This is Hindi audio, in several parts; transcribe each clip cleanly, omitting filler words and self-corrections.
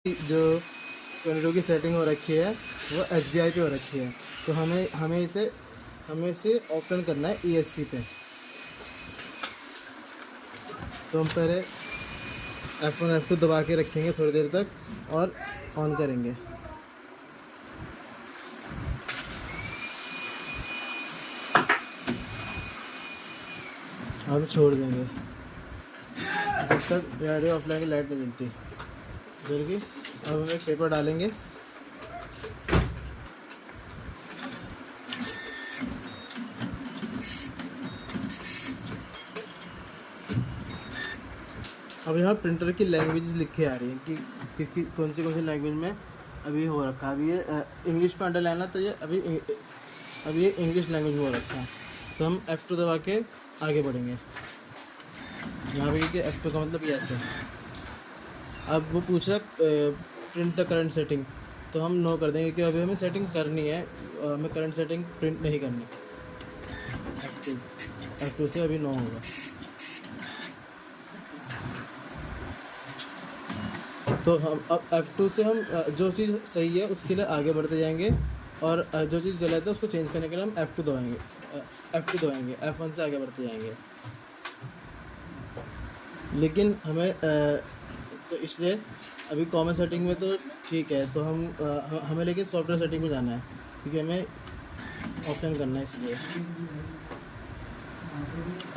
जो टोर्नेडो की सेटिंग हो रखी है वो SBI पे हो रखी है, तो हमें इसे ऑप्शन करना है ESC पे। तो हम पहले F1 F2 दबा के रखेंगे थोड़ी देर तक और ऑन करेंगे। अब छोड़ देंगे जब तक रेडियो ऑफलाइन की लाइट नहीं जलती। जल गई। अब हम एक पेपर डालेंगे। अब यहाँ प्रिंटर की लैंग्वेजेस लिखी आ रही हैं कि किसकी कौन सी लैंग्वेज में अभी हो रखा है। अभी ये इंग्लिश पे अंडरलाइन है, तो ये अभी ये इंग्लिश लैंग्वेज में हो रखा है। तो हम F2 दबा के आगे बढ़ेंगे। यहाँ पे कि F2 का मतलब यस है। अब वो पूछ रहा है प्रिंट द करंट सेटिंग, तो हम नो कर देंगे कि अभी हमें सेटिंग करनी है, हमें करंट सेटिंग प्रिंट नहीं करनी। F2 से अभी नो होगा। तो हम अब F2 से हम जो चीज़ सही है उसके लिए आगे बढ़ते जाएंगे, और जो चीज़ गलत है उसको चेंज करने के लिए हम F2 दबाएंगे। F1 से आगे बढ़ते जाएंगे। लेकिन हमें तो इसलिए अभी कॉमन सेटिंग में तो ठीक है, तो हमें लेकिन सॉफ्टवेयर सेटिंग में जाना है क्योंकि हमें ऑप्शन करना है, इसलिए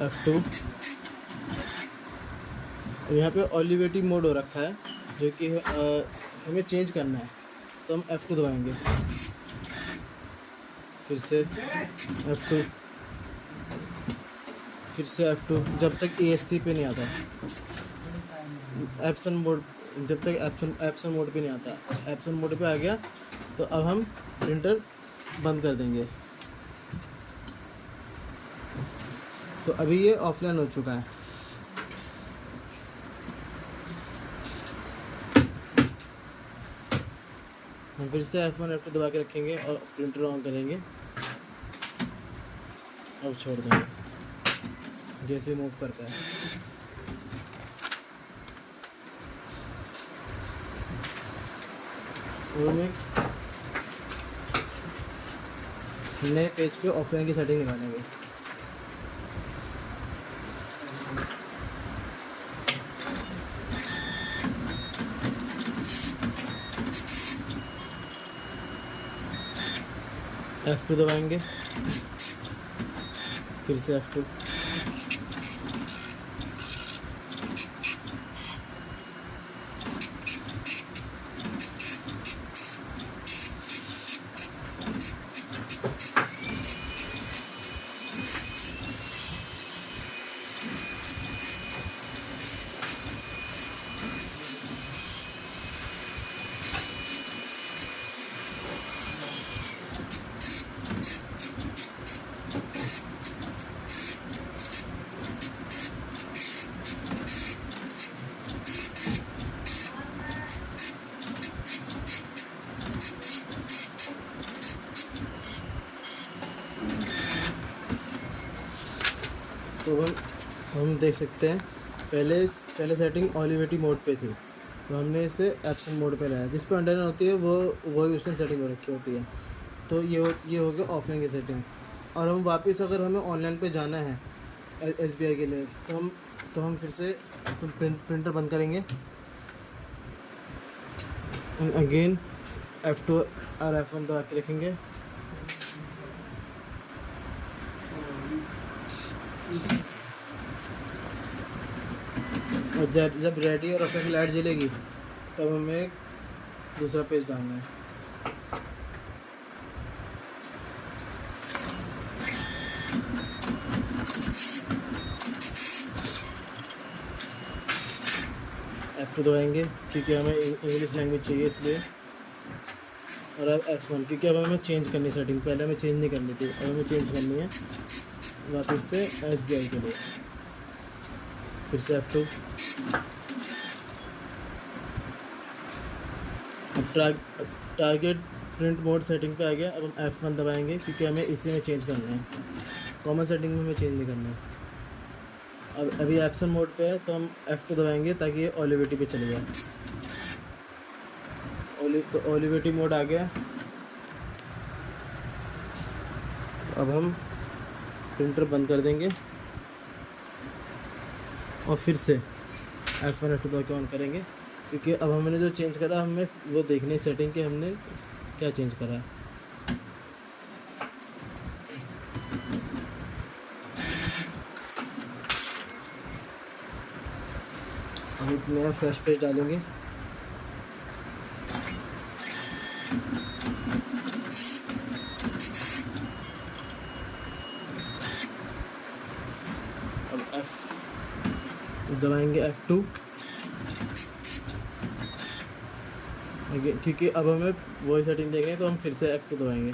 F2। यहाँ पे ओलिवेटिव मोड हो रखा है जो कि हमें चेंज करना है, तो हम F2 दबाएंगे। फिर से F2, फिर से F2 जब तक ESC पे नहीं आता। एप्सन मोड, जब तक एप्सन मोड पे नहीं आता। एप्सन मोड पे आ गया तो अब हम प्रिंटर बंद कर देंगे। तो अभी ये ऑफलाइन हो चुका है। हम फिर से F1 F2 दबा के रखेंगे और प्रिंटर ऑन करेंगे। अब छोड़ देंगे जैसे मूव करता है। और हमें नए पेज पे ऑफलाइन की सेटिंग निकालेंगे। F2 दबाएंगे, फिर से F2। तो हम देख सकते हैं पहले सेटिंग ओलिवेटिव मोड पे थी, तो हमने इसे एप्सन मोड पे लाया। जिस पे अंडरलाइन होती है वो उस टाइम सेटिंग हो रखी होती है। तो ये हो गया ऑफलाइन की सेटिंग। और हम वापस अगर हमें ऑनलाइन पे जाना है SBI के लिए, तो हम फिर से प्रिंटर बंद करेंगे। अगेन F2 और F1 दबा के रखेंगे। और जब रेडी और ऑफलाइन की लाइट जलेगी तब हमें दूसरा पेज डालना है। F2 दबाएंगे क्योंकि हमें इंग्लिश लैंग्वेज चाहिए इसलिए। और अब F1 क्योंकि अब हमें चेंज करनी सेटिंग, पहले हमें चेंज नहीं करनी थी, अब हमें चेंज करनी है वापस से SBI के लिए। फिर से F2। अब टारगेट प्रिंट मोड सेटिंग पे आ गया। अब हम F1 दबाएंगे क्योंकि हमें इसी में चेंज करना है, कॉमन सेटिंग में हमें चेंज नहीं करना है। अब अभी एप्सन मोड पे है तो हम F2 दबाएंगे ताकि ये ओलिवेटिव पे चले जाए। ओलिवेटी मोड आ गया। तो अब हम प्रिंटर बंद कर देंगे और फिर से F1 F2 दबा के ऑन करेंगे, क्योंकि अब हमने जो चेंज करा हमें वो देखनी सेटिंग के हमने क्या चेंज करा है। हम एक नया फ्रेश पेज डालेंगे। अब F दबाएंगे F2, क्योंकि अब हमें वही सेटिंग देंगे तो हम फिर से F2 दबाएंगे।